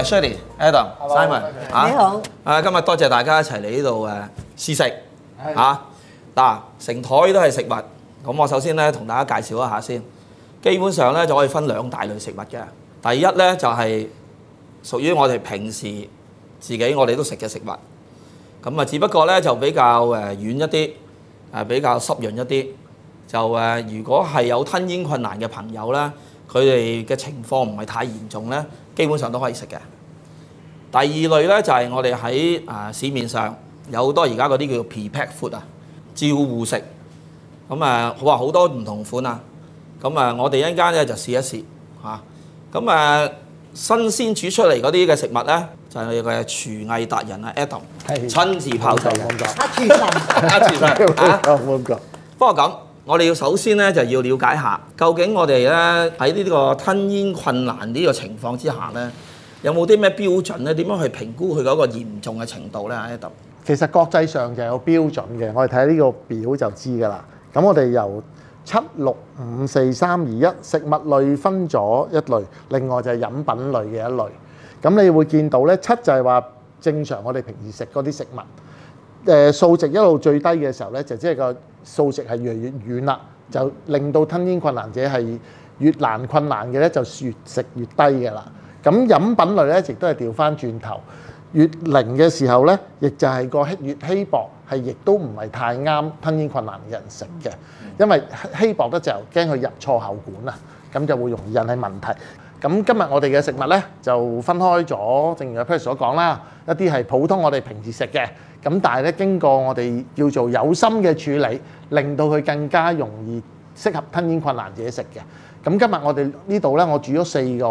謝 Shirley、Adam、Simon 你好。今日多謝大家一齊嚟呢度試食嚇。嗱，成枱都係食物，咁我首先咧同大家介紹一下先。基本上咧就可以分兩大類食物嘅。第一咧就係屬於我哋平時我哋都食嘅食物。咁啊，只不過咧就比較軟一啲，比較濕潤一啲。就如果係有吞嚥困難嘅朋友咧，佢哋嘅情況唔係太嚴重咧，基本上都可以食嘅。第二類咧就係我哋喺市面上有好多而家嗰啲叫做 prepack food 啊，照護食。咁哇好多唔同款啊。咁我哋一陣間咧就試一試嚇。咁新鮮煮出嚟嗰啲嘅食物咧，就係我哋嘅廚藝達人Adam 親自炮製嘅。廚神不過咁，我哋要首先咧就要了解下，究竟我哋咧喺呢個吞嚥困難呢個情況之下咧，有冇啲咩標準咧？點樣去評估佢嗰個嚴重嘅程度咧？Adam，其實國際上就有標準嘅，我哋睇下呢個表就知㗎啦。咁我哋由7、6、5、4、3、2、1食物類分咗一類，另外就係飲品類嘅一類。咁你會見到咧，7就係話正常我哋平時食嗰啲食物，數值一路最低嘅時候咧，就即係個數值係越嚟越遠啦，就令到吞嚥困難者係越難困難嘅咧，就越食越低嘅啦。咁飲品類咧，亦都係調翻轉頭，越零嘅時候咧，亦就係個越稀薄，係亦都唔係太啱吞嚥困難嘅人食嘅，因為稀薄得就驚佢入錯喉管啊，咁就會容易引起問題。咁今日我哋嘅食物咧就分開咗，正如阿 Peter 所講啦，一啲係普通我哋平時食嘅，咁但係咧經過我哋叫做有心嘅處理，令到佢更加容易適合吞嚥困難者食嘅。咁今日我哋呢度咧，我煮咗4個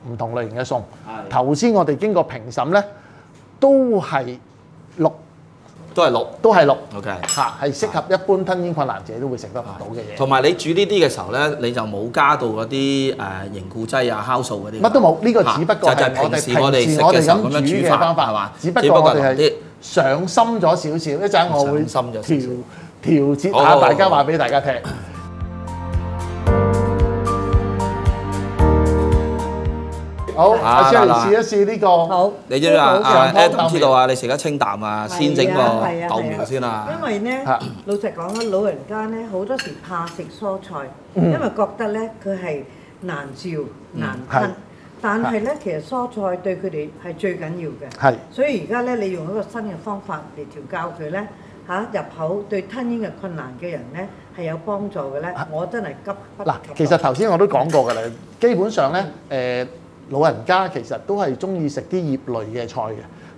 唔同類型嘅餸。頭先我哋經過評審咧，都係6。都係六 OK 嚇，係適合一般吞嚥困難者都會食得到嘅嘢。同埋你煮呢啲嘅時候咧，你就冇加到嗰啲凝固劑啊、酵素嗰啲。乜都冇，呢個只不過係平時我哋食嘅時候咁樣煮嘅方法係嘛？只不過我哋係上心咗少少，一陣我會調節下大家話俾大家聽。好，阿 Shirley 試一試呢個。好，你知唔知啊？Adam 知道啊，你食得清淡啊，先整個豆苗先啊。因為咧，老實講咧，老人家咧好多時怕食蔬菜，因為覺得咧佢係難嚼難吞。但係咧，其實蔬菜對佢哋係最緊要嘅。係。所以而家咧，你用一個新嘅方法嚟調教佢咧，入口對吞嚥嘅困難嘅人咧係有幫助嘅咧。我真係急不及待。嗱，其實頭先我都講過㗎啦，基本上咧，老人家其實都係中意食啲葉類嘅菜嘅，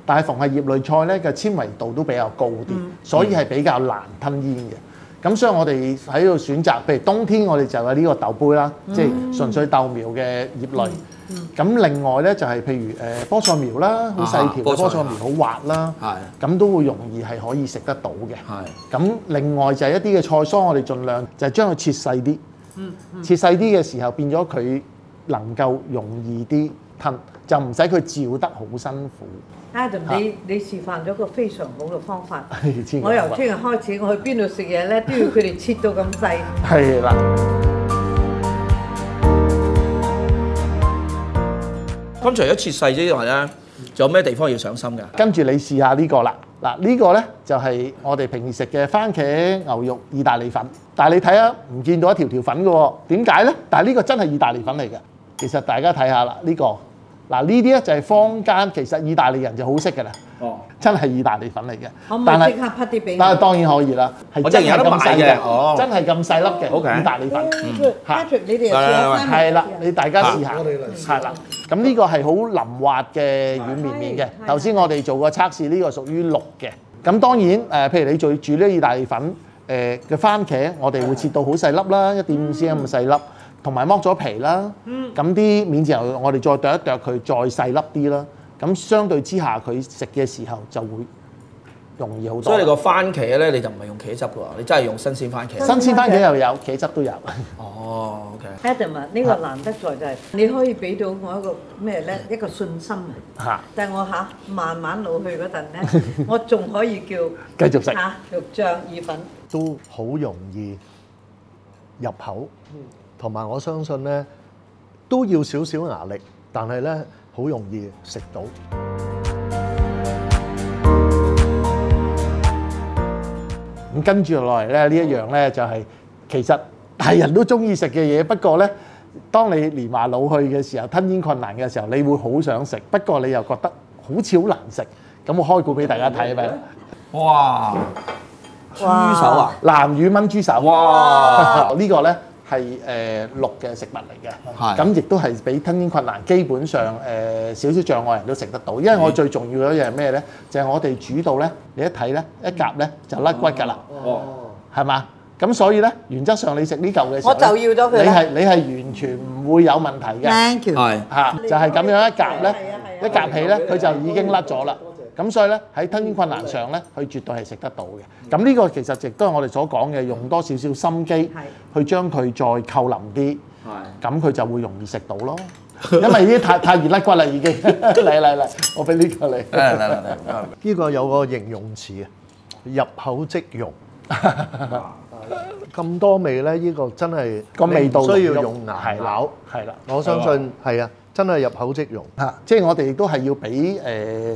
但係逢係葉類菜咧嘅纖維度都比較高啲，所以係比較難吞嚥嘅。咁所以我哋喺度選擇，譬如冬天我哋就有呢個豆杯啦，即係純粹豆苗嘅葉類。咁另外咧就係譬如菠菜苗啦，好細條嘅菠菜苗好滑啦，咁都會容易係可以食得到嘅。咁另外就係一啲嘅菜蔬，我哋盡量就係將佢切細啲，切細啲嘅時候變咗佢能夠容易啲吞，就唔使佢嚼得好辛苦。Adam，你示範咗個非常好嘅方法。我由聽日開始，我去邊度食嘢咧，都要佢哋切到咁細。係啦。咁除咗切細之外咧，仲有咩地方要上心㗎？跟住你試下呢個啦。嗱，呢個咧就係我哋平時食嘅番茄牛肉意大利粉，但係你睇下唔見到一條條粉嘅喎，點解咧？但係呢個真係意大利粉嚟嘅。其實大家睇下啦，呢個嗱呢啲咧就係坊間其實意大利人就好識㗎啦。哦，真係意大利粉嚟嘅。可唔可以即刻拍啲俾我？但係當然可以啦，係真係咁細嘅，真係咁細粒嘅意大利粉。Patrick，你哋又試下。係啦，你大家試下。係啦，咁呢個係好腍滑嘅軟綿綿嘅。頭先我哋做過測試，呢個屬於綠嘅。咁當然譬如你做煮呢個意大利粉嘅番茄，我哋會切到好細粒啦，1.5 cm 咁細粒。同埋剝咗皮啦，咁啲免治牛我哋再剁一剁佢，再細粒啲啦。咁相對之下，佢食嘅時候就會容易好多。所以你個番茄咧，你就唔係用茄汁㗎喎，你真係用新鮮番茄。新鮮番茄又有，茄汁都有。哦 ，OK。Adam 啊，呢個難得在就係你可以俾到我一個咩咧？一個信心啊！但係我慢慢老去嗰陣咧，我仲可以叫繼續食肉醬意粉，都好容易入口。同埋我相信咧，都要少少牙力，但係咧好容易食到。咁跟住落嚟咧，呢一樣咧就係其實係人都中意食嘅嘢，不過咧，當你年華老去嘅時候，吞嚥困難嘅時候，你會好想食，不過你又覺得好似好難食。咁我開估俾大家睇咪？哇！豬手啊！南乳炆豬手。哇！呢個咧係綠嘅食物嚟嘅，咁亦都係俾吞嚥困難，基本上少少障礙人都食得到。因為我最重要嘅一樣係咩咧？就係我哋煮到咧，你一睇咧一夾咧就甩骨㗎啦，係嘛？咁所以咧，原則上你食呢嚿嘅時候，我就要咗佢啦。你係完全唔會有問題嘅。 Thank you。係嚇，就係咁樣一夾咧，一夾起咧，佢就已經甩咗啦。咁所以咧喺吞嚥困難上咧，佢絕對係食得到嘅。咁呢個其實亦都係我哋所講嘅，用多少少心機去將佢再扣腍啲，咁佢就會容易食到咯。因為呢啲太易甩骨啦已經。嚟，我俾呢個你。嚟。呢個有個形容詞啊，入口即溶。咁多味咧，呢個真係個味道需要用牙咬。係啦，我相信係啊，真係入口即溶。嚇，即係我哋亦都係要俾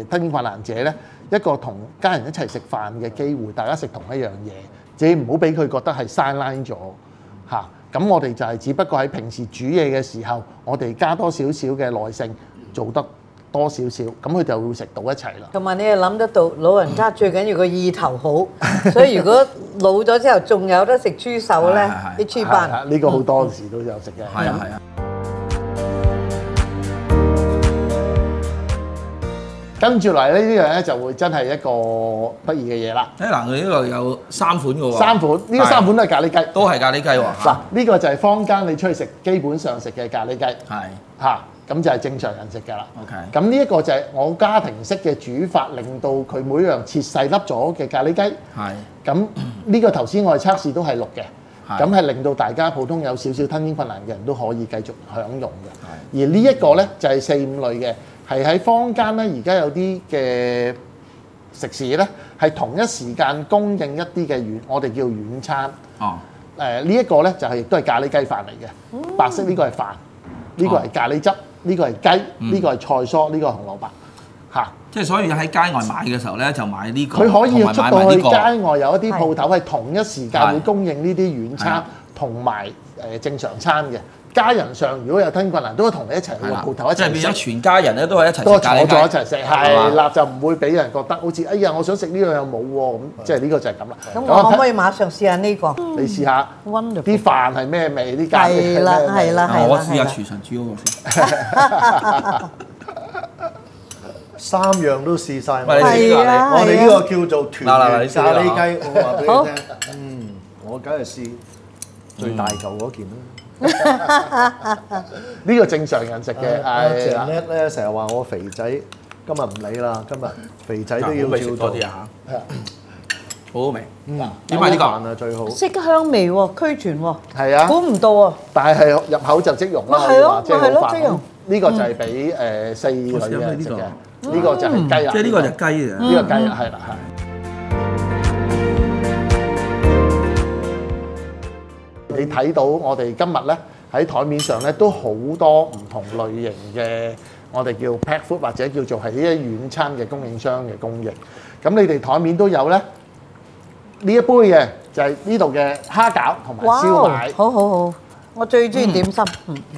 吞嚥困難者咧一個同家人一齊食飯嘅機會，大家食同一樣嘢，自己唔好俾佢覺得係sideline咗嚇。咁我哋就係只不過喺平時煮嘢嘅時候，我哋加多少少嘅耐性，做得多少少，咁佢就會食到一齊啦。同埋你又諗得到，老人家最緊要個意頭好，所以如果老咗之後仲有得食豬手咧，啲豬班呢個好多時都有食嘅。係啊。跟住嚟呢啲樣咧就會真係一個得意嘅嘢啦。嗱，佢呢度有3款嘅喎。3款，呢個3款都係咖喱雞，都係咖喱雞喎。嗱，呢個就係坊間你出去食基本上食嘅咖喱雞。係。嚇，咁就係正常人食㗎啦。OK。咁呢一個就係我家庭式嘅煮法，令到佢每樣切細粒咗嘅咖喱雞。係。咁呢個頭先我哋測試都係綠嘅。咁係令到大家普通有少少吞嚥困難嘅人都可以繼續享用嘅。而呢一個咧就係4、5類嘅，係喺坊間咧而家有啲嘅食肆咧係同一時間供應一啲嘅我哋叫軟餐。哦。呢一個咧就係亦都係咖喱雞飯嚟嘅，白色呢個係飯，呢個係咖喱汁，呢個係雞，呢個係菜蔬，呢個係紅蘿蔔。嚇！即係所以喺街外買嘅時候咧，就買呢個。佢可以出到去街外有一啲鋪頭係係同一時間會供應呢啲軟餐同埋正常餐嘅。家人上如果有吞嚥困難，都會同你一齊去個鋪頭一齊食。即係變咗全家人咧都係一齊食都咖喱雞。坐咗一齊食，係啦，就唔會俾人覺得好似哎呀，我想食呢樣又冇喎咁，即係呢個就係咁啦。咁我可唔可以馬上試下呢個？你試下 Wonderful 啲飯係咩味？啲咖喱係咩味？係啦我試下廚神豬嗰個先。 3樣都試晒。喂，你試咖喱。我哋呢個叫做團圓咖喱雞，我話俾好你聽。我梗係試最大嚿嗰件啦。呢個正常人食嘅，阿係啦。鄭叻咧成日話我肥仔，今日唔理啦，今日肥仔都要照做多啲啊嚇。好好味。點點解呢個飯啊最好？色香味喎，俱全喎。係啊，估唔到啊！但係入口就即溶啦。咪係咯即係咪係咯好飯即溶。呢個就係俾4類嘅人食嘅，呢個就係雞啦。即係呢個就雞嚟。呢個雞啦，係啦，係。你睇到我哋今日咧喺台面上咧都好多唔同類型嘅，我哋叫 pack food 或者叫做係呢啲軟餐嘅供應商嘅供應。咁你哋台面都有咧呢一杯嘅，就係呢度嘅蝦餃同埋燒賣。好好好，我最中意點心。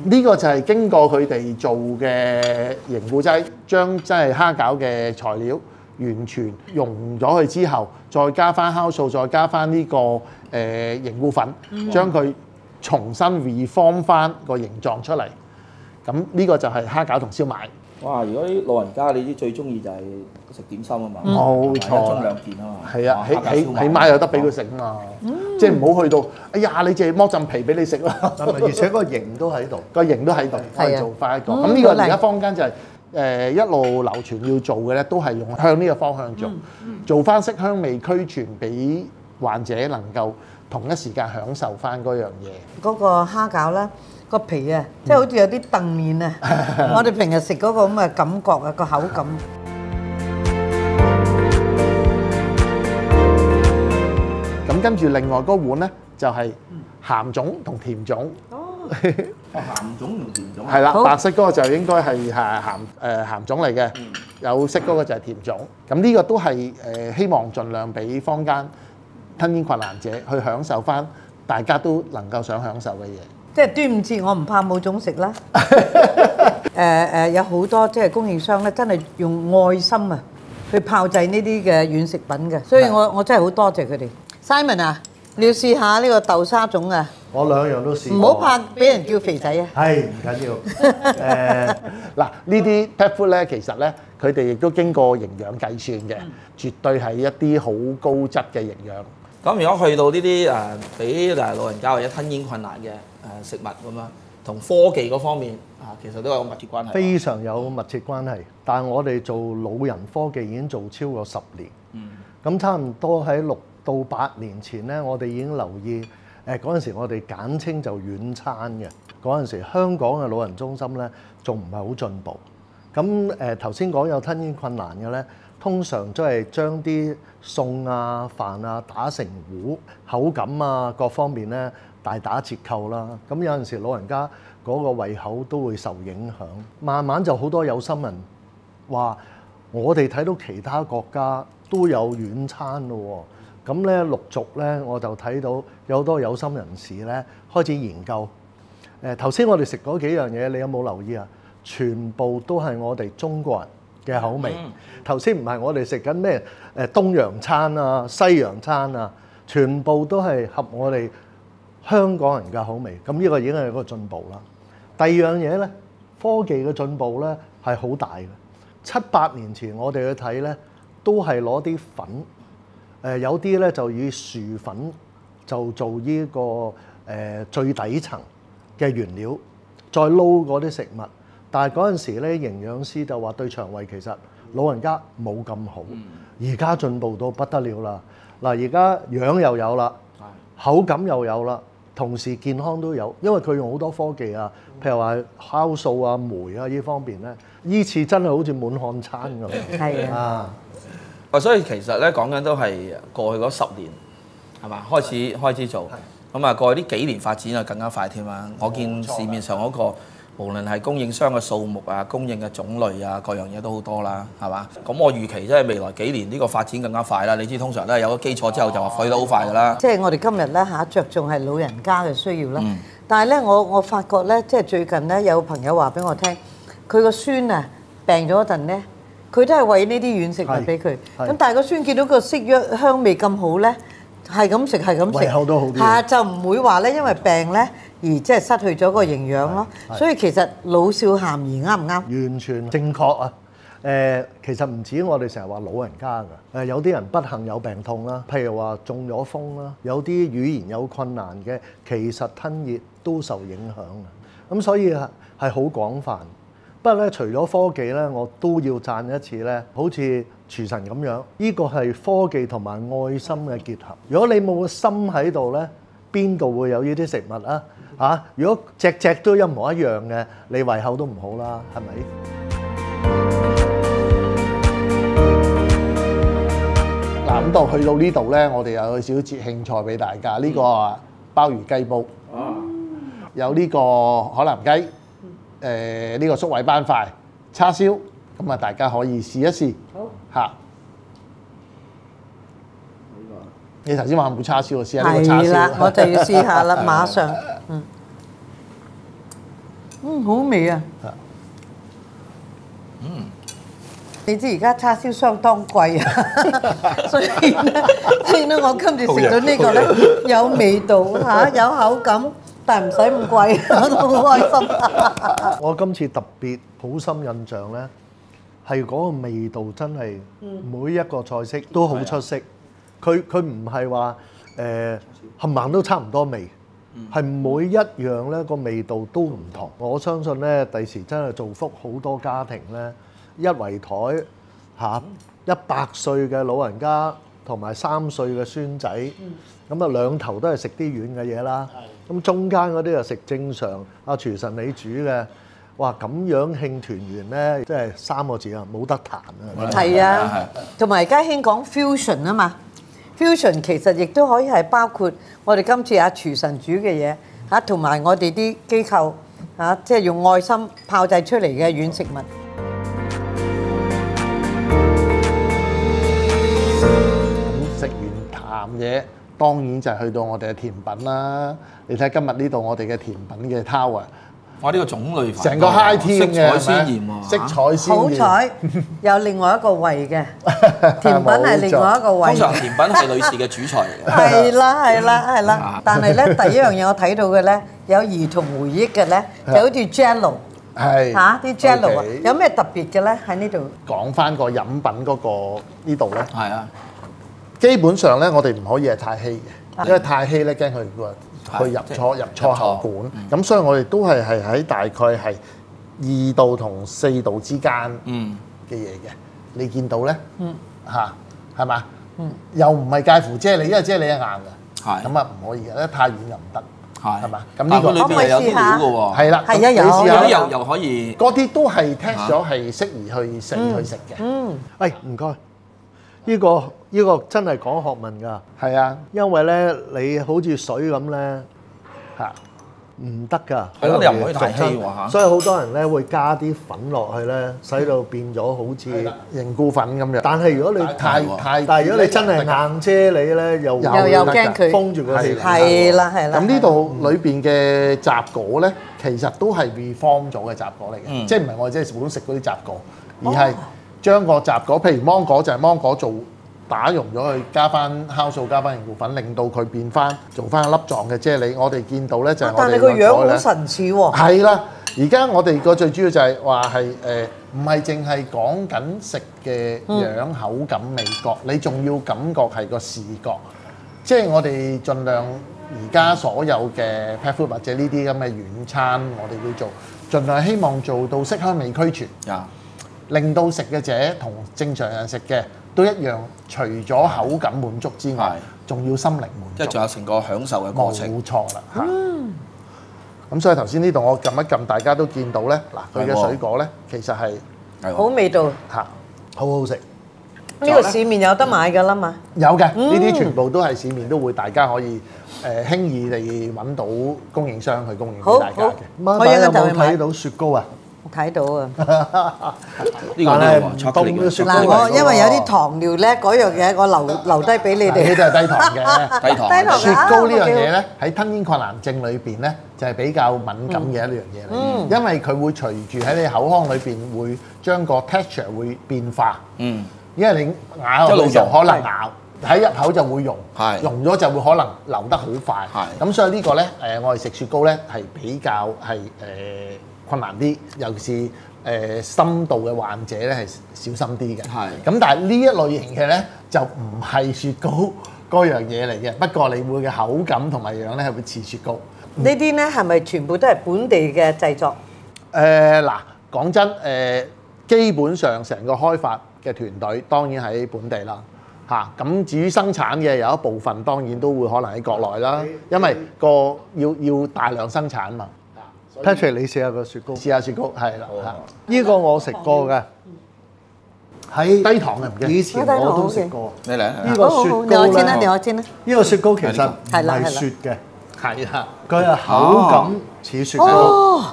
呢個就係經過佢哋做嘅凝固劑，將真係蝦餃嘅材料完全溶咗佢之後，再加翻酵素，再加翻呢個凝固粉，將佢重新 reform 翻個形狀出嚟。咁呢個就係蝦餃同燒賣。哇！如果啲老人家你啲最中意就係食點心啊嘛，冇錯，一盅2件啊嘛。係啊，起碼有得俾佢食啊嘛。即係唔好去到，哎呀，你淨係剝陣皮俾你食啦。而且個型都喺度，個型都喺度，可以做翻一個。咁呢個而家坊間就係一路流傳要做嘅咧，都係用向呢個方向做，做翻色香味俱全，俾患者能夠同一時間享受翻嗰樣嘢。嗰個蝦餃啦，個皮啊，即係好似有啲燉麵啊。我哋平日食嗰個咁嘅感覺啊，個口感。咁跟住另外嗰碗咧就係鹹粽同甜粽。鹹種同甜種。係啦，好白色嗰個就應該係鹹種嚟嘅，有色嗰個就係甜種。咁呢個都係希望盡量俾坊間吞嚥困難者去享受翻大家都能夠想享受嘅嘢。即係端午節，我唔怕冇種食啦。有好多即係供應商咧，真係用愛心啊去炮製呢啲嘅軟食品嘅，所以我真係好多謝佢哋。Simon 啊，你要試下呢個豆沙粽啊！我兩樣都試過。唔好怕俾人叫肥仔啊！係唔緊要。嗱，呢啲 pet food 咧，其實咧佢哋亦都經過營養計算嘅，絕對係一啲好高質嘅營養。咁如果去到呢啲俾老人家或者吞嚥困難嘅食物咁樣，同科技嗰方面其實都有密切關係。非常有密切關係，但係我哋做老人科技已經做超過10年。咁差唔多喺6到8年前咧，我哋已經留意嗰陣時，我哋簡稱就軟餐嘅。嗰陣時香港嘅老人中心咧，仲唔係好進步。咁頭先講有吞嚥困難嘅咧，通常都係將啲餸啊、飯啊打成糊，口感啊各方面咧大打折扣啦。咁有陣時老人家嗰個胃口都會受影響。慢慢就好多有心人話，我哋睇到其他國家都有軟餐咯喎。咁咧陸續咧我就睇到有好多有心人士咧開始研究。頭先我哋食嗰幾樣嘢，你有冇留意啊？全部都係我哋中國人嘅口味。頭先唔係我哋食緊咩東洋餐啊、西洋餐啊，全部都係合我哋香港人嘅口味。咁呢個已經係一個進步啦。第二樣嘢咧，科技嘅進步咧係好大嘅。7、8年前我哋去睇咧，都係攞啲粉，有啲咧就以薯粉就做呢個最底層嘅原料，再撈嗰啲食物。但係嗰陣時咧，營養師就話對腸胃其實老人家冇咁好。而家進步到不得了啦！嗱，而家樣又有啦，口感又有啦，同時健康都有，因為佢用好多科技啊，譬如話酵素啊、酶啊呢方面咧，依次真係好似滿漢餐咁。係啊！所以其實咧講緊都係過去嗰10年係嘛開始做，咁啊過去呢幾年發展啊更加快添啦。我見市面上嗰個無論係供應商嘅數目啊、供應嘅種類啊，各樣嘢都好多啦，係嘛？咁我預期即係未來幾年呢個發展更加快啦。你知通常都係有咗基礎之後就話去得好快㗎啦。即係我哋今日咧着重係老人家嘅需要啦。但係咧我發覺咧，即係最近咧有朋友話俾我聽，佢個孫啊病咗嗰陣咧，佢都係餵呢啲軟食物俾佢。咁但係個孫見到個色香香味咁好咧，係咁食係咁食，胃口都好啲。係就唔會話咧因為病咧而即係失去咗個營養咯。所以其實老少咸宜啱唔啱？完全正確啊！其實唔止我哋成日話老人家㗎，有啲人不幸有病痛啦，譬如話中咗風啦，有啲語言有困難嘅，其實吞熱都受影響嘅。咁所以係好廣泛。不過咧，除咗科技咧，我都要讚一次咧，好似廚神咁樣，呢個係科技同埋愛心嘅結合。如果你冇個心喺度咧，邊度會有呢啲食物啊？嚇！如果隻隻都一模一樣嘅，你胃口都唔好啦，係咪？嗱，咁到去到呢度咧，我哋有少少節慶菜俾大家。呢個鮑魚雞煲，有呢個海南雞，呢個粟米斑塊、叉燒，咁啊大家可以試一試。好嚇。你頭先話冇叉燒，我試下呢個叉燒。係啦，我就要試下啦，馬上。好味啊！你知而家叉燒相當貴啊，所以咧，我今次食到呢個咧有味道嚇，有口感，但係唔使咁貴，我都好開心。我今次特別好深印象咧，係嗰個味道真係每一個菜式都好出色。佢唔係話冚唪唥都差唔多味，係每一樣咧個味道都唔同。我相信咧，第時真係造福好多家庭咧。一圍台嚇100歲嘅老人家同埋3歲嘅孫仔，咁啊兩頭都係食啲軟嘅嘢啦。咁中間嗰啲就食正常阿廚神你煮嘅，哇咁樣慶團圓咧，即係3個字啊，冇得彈啊！係啊，同埋而家興講 fusion 啊嘛，fusion 其實亦都可以係包括我哋今次阿廚神煮嘅嘢，嚇，同埋我哋啲機構嚇，即係用愛心炮製出嚟嘅軟食物。咁食完鹹嘢，當然就係去到我哋嘅甜品啦。你睇今日呢度我哋嘅甜品嘅 tower，哇！呢個種類繁多，成個 high tea 嘅，色彩鮮豔喎，色彩鮮豔。好彩有另外一個胃嘅甜品係另外一個胃通。常甜品係女士嘅主菜嚟嘅。係啦係啦係啦，但係咧第一樣嘢我睇到嘅咧，有兒童回憶嘅咧，就好似 Jello 係嚇啲 Jello 啊 OK，有咩特別嘅咧喺呢度？講翻個飲品嗰個呢度咧，係啊，基本上咧我哋唔可以係太稀嘅，因為太稀咧驚佢去入錯喉管。咁所以我哋都係喺大概係2度同4度之間嘅嘢嘅。你見到咧嚇係嘛？又唔係介乎啫喱，因為啫喱係硬嘅，係咁啊唔可以嘅，因為太軟又唔得，係係嘛？咁但呢個佢裏邊係有啲料嘅喎，係啦，係啊咁你有試下有啲又可以。嗰啲都係 test 咗係適宜去食嘅。誒唔該，呢個真係講學問㗎，係啊，因為咧你好似水咁咧嚇唔得㗎，係咯你又唔可以太稀喎嚇所以好多人咧會加啲粉落去咧，使到變咗好似。凝固粉咁樣。但係如果你太但係如果你真係硬啫喱咧，又又驚佢封住個氣。係啦係啦。咁呢度裏邊嘅雜果咧，其實都係 reform 咗嘅雜果嚟嘅，即係唔係我哋即係普通食嗰啲雜果，而係將個雜果，譬如芒果就係芒果做打溶咗佢，加翻酵素，加翻凝固粉，令到佢變翻做翻粒狀嘅啫喱。我哋見到咧就係我哋但係個樣個咧好神似喎。係啦，而家我哋個最主要就係話係唔係淨係講緊食嘅樣、口感、味覺，你仲要感覺係個視覺。即係我哋盡量而家所有嘅 pet food 或者呢啲咁嘅軟餐，我哋會做，盡量希望做到色香味俱全，令到食嘅者同正常人食嘅都一樣，除咗口感滿足之外，仲要心靈滿足，即係仲有成個享受嘅過程。冇錯啦嚇。咁所以頭先呢度我撳一撳，大家都見到咧，嗱佢嘅水果咧其實係好味道，嚇好好食。呢個市面有得買㗎啦嘛。有嘅，呢啲全部都係市面都會大家可以輕易地揾到供應商去供應俾大家嘅。媽媽有冇睇到雪糕啊？睇到啊！呢個咧凍嘅雪糕嗱，我因為有啲糖尿咧，嗰樣嘢我留低俾你呢哋。啲係低糖嘅。低糖低糖雪糕呢樣嘢咧，喺吞咽困難症裏邊咧，就係比較敏感嘅一樣嘢嚟，因為佢會隨住喺你口腔裏邊會將個 texture 會變化。因為你咬落去就可能咬喺入口就會溶，溶咗就會可能流得好快。咁所以呢個咧我哋食雪糕咧係比較係困難啲，尤其是深度嘅患者咧係小心啲嘅。咁但係呢一類型嘅咧就唔係雪糕嗰樣嘢嚟嘅，不過你會嘅口感同埋樣咧係會似雪糕。呢啲咧係咪全部都係本地嘅製作？嗱，講真基本上成個開發嘅團隊當然喺本地啦，咁至於生產嘅有一部分當然都會可能喺國內啦，因為要大量生產嘛。Patrick， 你試下個雪糕。試下雪糕，係啦，呢個我食過嘅，喺低糖嘅唔驚。以前我都食過。你嚟，呢個雪糕你我先啦，你咧，我先啦。呢個雪糕其實唔係雪嘅，係啊，佢係口感似雪糕。哦，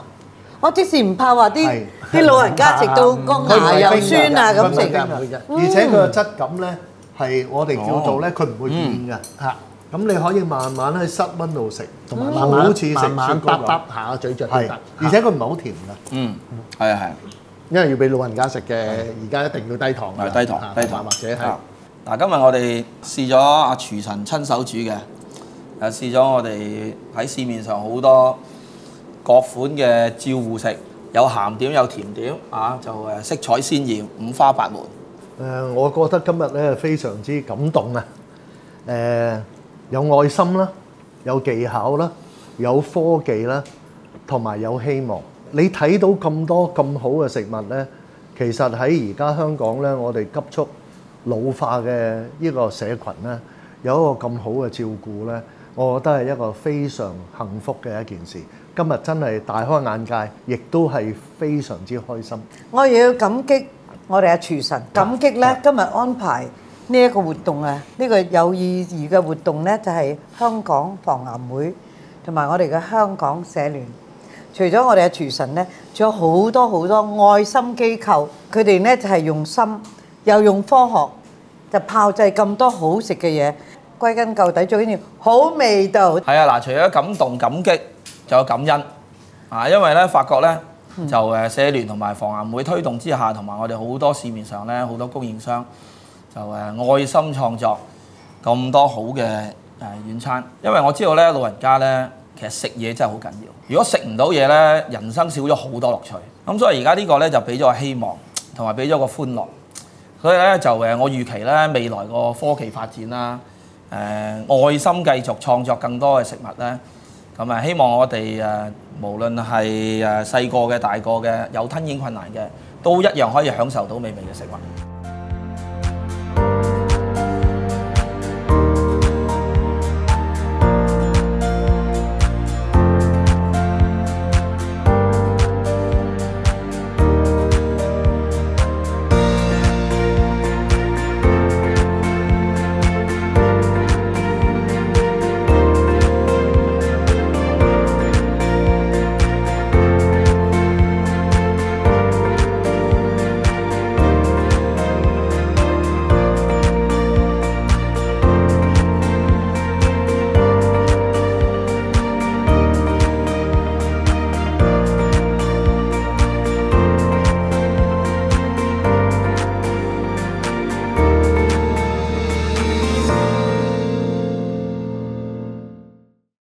我即時唔怕話啲老人家食到個牙又酸啊咁食㗎，而且佢個質感咧係我哋叫做咧，佢唔會變嘅嚇。咁你可以慢慢喺室溫度食，同埋慢慢好似食雪糕咁。下嘴咀係，而且佢唔係好甜㗎。係啊係，因為要俾老人家食嘅，而家一定要低糖㗎。係低糖低糖或者係。嗱，今日我哋試咗阿廚神親手煮嘅，又試咗我哋喺市面上好多各款嘅照護食，有鹹點有甜點啊，就色彩鮮豔，五花八門。我覺得今日咧非常之感動啊！有愛心啦，有技巧啦，有科技啦，同埋有希望。你睇到咁多咁好嘅食物咧，其實喺而家香港咧，我哋急速老化嘅呢個社群咧，有一個咁好嘅照顧咧，我覺得係一個非常幸福嘅一件事。今日真係大開眼界，亦都係非常之開心。我亦要感激我哋阿廚神，感激咧今日安排呢一個活動啊，呢個有意義嘅活動咧，就係香港防癌會同埋我哋嘅香港社聯。除咗我哋嘅廚神咧，仲有好多好多愛心機構，佢哋咧就係用心又用科學，就炮製咁多好食嘅嘢。歸根究底，最緊要好味道。係啊，嗱，除咗感動感激，仲有感恩啊，因為咧發覺咧就社聯同埋防癌會推動之下，同埋我哋好多市面上咧好多供應商就愛心創作咁多好嘅軟餐，因為我知道咧老人家咧。其實食嘢真係好緊要，如果食唔到嘢咧，人生少咗好多樂趣。咁所以而家呢個咧就俾咗個希望，同埋俾咗個歡樂。所以咧就我預期咧未來個科技發展啦，愛心繼續創作更多嘅食物咧，咁希望我哋無論係細個嘅、大個嘅，有吞嚥困難嘅，都一樣可以享受到美味嘅食物。